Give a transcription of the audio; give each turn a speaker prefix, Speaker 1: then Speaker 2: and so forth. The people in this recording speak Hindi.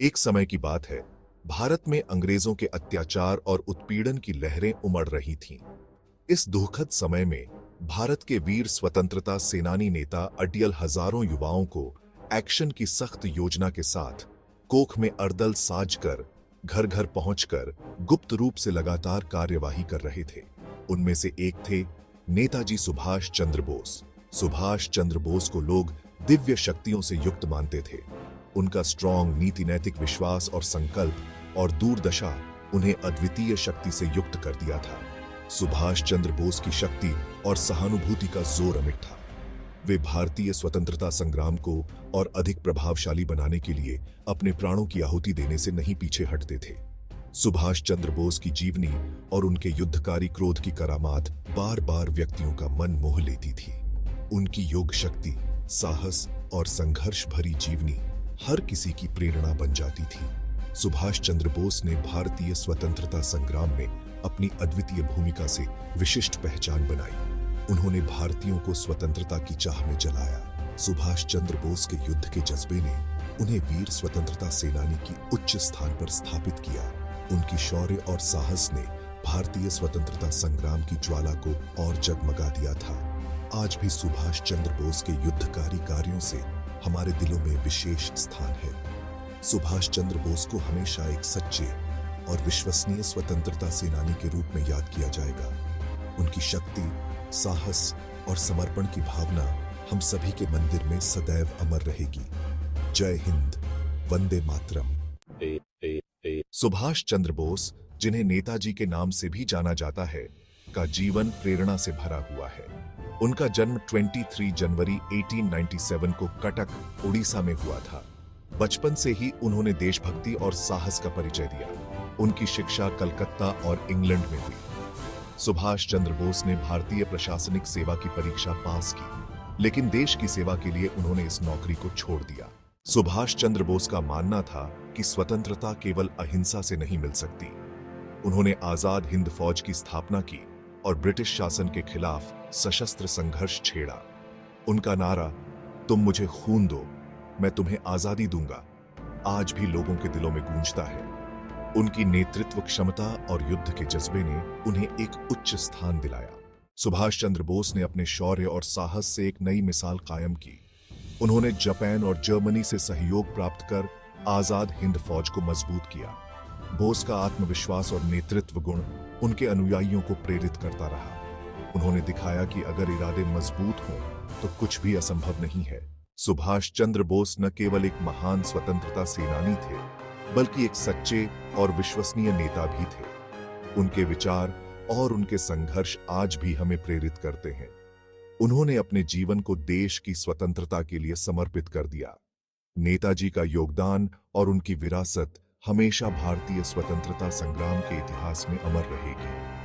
Speaker 1: एक समय की बात है, भारत में अंग्रेजों के अत्याचार और उत्पीड़न की लहरें उमड़ रही थीं। इस दुखद समय में भारत के वीर स्वतंत्रता सेनानी नेता अटल हजारों युवाओं को एक्शन की सख्त योजना के साथ कोख में अड़दल साजकर घर घर पहुंचकर गुप्त रूप से लगातार कार्यवाही कर रहे थे। उनमें से एक थे नेताजी सुभाष चंद्र बोस। सुभाष चंद्र बोस को लोग दिव्य शक्तियों से युक्त मानते थे। उनका स्ट्रॉन्ग नीति नैतिक विश्वास और संकल्प और दूरदशा उन्हें अद्वितीय शक्ति से युक्त कर दिया था। सुभाष चंद्र बोस की शक्ति और सहानुभूति का जोर अमिट था। वे भारतीय स्वतंत्रता संग्राम को और अधिक प्रभावशाली बनाने के लिए अपने प्राणों की आहुति देने से नहीं पीछे हटते थे। सुभाष चंद्र बोस की जीवनी और उनके युद्धकारी क्रोध की करामात बार बार व्यक्तियों का मन मोह लेती थी। उनकी योग शक्ति, साहस और संघर्ष भरी जीवनी हर किसी की प्रेरणा बन जाती थी। सुभाष चंद्र बोस ने भारतीय स्वतंत्रता संग्राम में अपनी अद्वितीय भूमिका से विशिष्ट पहचान बनाई। उन्होंने भारतीयों को स्वतंत्रता की चाह में जलाया। सुभाष चंद्र बोस के युद्ध के जज्बे ने उन्हें वीर स्वतंत्रता सेनानी की उच्च स्थान पर स्थापित किया। उनकी शौर्य और साहस ने भारतीय स्वतंत्रता संग्राम की ज्वाला को और जगमगा दिया था। आज भी सुभाष चंद्र बोस के युद्धकारी कार्यों से हमारे दिलों में विशेष स्थान है। सुभाष चंद्र बोस को हमेशा एक सच्चे और विश्वसनीय स्वतंत्रता सेनानी के रूप में याद किया जाएगा। उनकी शक्ति, साहस और समर्पण की भावना हम सभी के मंदिर में सदैव अमर रहेगी। जय हिंद, वंदे मातरम। सुभाष चंद्र बोस, जिन्हें नेताजी के नाम से भी जाना जाता है, का जीवन प्रेरणा से भरा हुआ है। उनका जन्म 23 जनवरी 1897 को कटक, उड़ीसा में हुआ था। बचपन से ही उन्होंने देशभक्ति और साहस का परिचय दिया। उनकी शिक्षा कलकत्ता और इंग्लैंड में हुई। सुभाष चंद्र बोस ने भारतीय प्रशासनिक सेवा की परीक्षा पास की, लेकिन देश की सेवा के लिए उन्होंने इस नौकरी को छोड़ दिया। सुभाष चंद्र बोस का मानना था कि स्वतंत्रता केवल अहिंसा से नहीं मिल सकती। उन्होंने आजाद हिंद फौज की स्थापना की और ब्रिटिश शासन के खिलाफ सशस्त्र संघर्ष छेड़ा। उनका नारा, तुम मुझे खून दो, मैं तुम्हें आजादी दूंगा, आज भी लोगों के दिलों में गूंजता है। उनकी नेतृत्व क्षमता और युद्ध के जज्बे ने उन्हें एक उच्च स्थान दिलाया। सुभाष चंद्र बोस ने अपने शौर्य और साहस से एक नई मिसाल कायम की। उन्होंने जापान और जर्मनी से सहयोग प्राप्त कर आजाद हिंद फौज को मजबूत किया। बोस का आत्मविश्वास और नेतृत्व गुण उनके अनुयायियों को प्रेरित करता रहा। उन्होंने दिखाया कि अगर इरादे मजबूत हों तो कुछ भी असंभव नहीं है। सुभाष चंद्र बोस न केवल एक महान स्वतंत्रता सेनानी थे, बल्कि एक सच्चे और विश्वसनीय नेता भी थे। उनके विचार और उनके संघर्ष आज भी हमें प्रेरित करते हैं। उन्होंने अपने जीवन को देश की स्वतंत्रता के लिए समर्पित कर दिया। नेताजी का योगदान और उनकी विरासत हमेशा भारतीय स्वतंत्रता संग्राम के इतिहास में अमर रहेगी।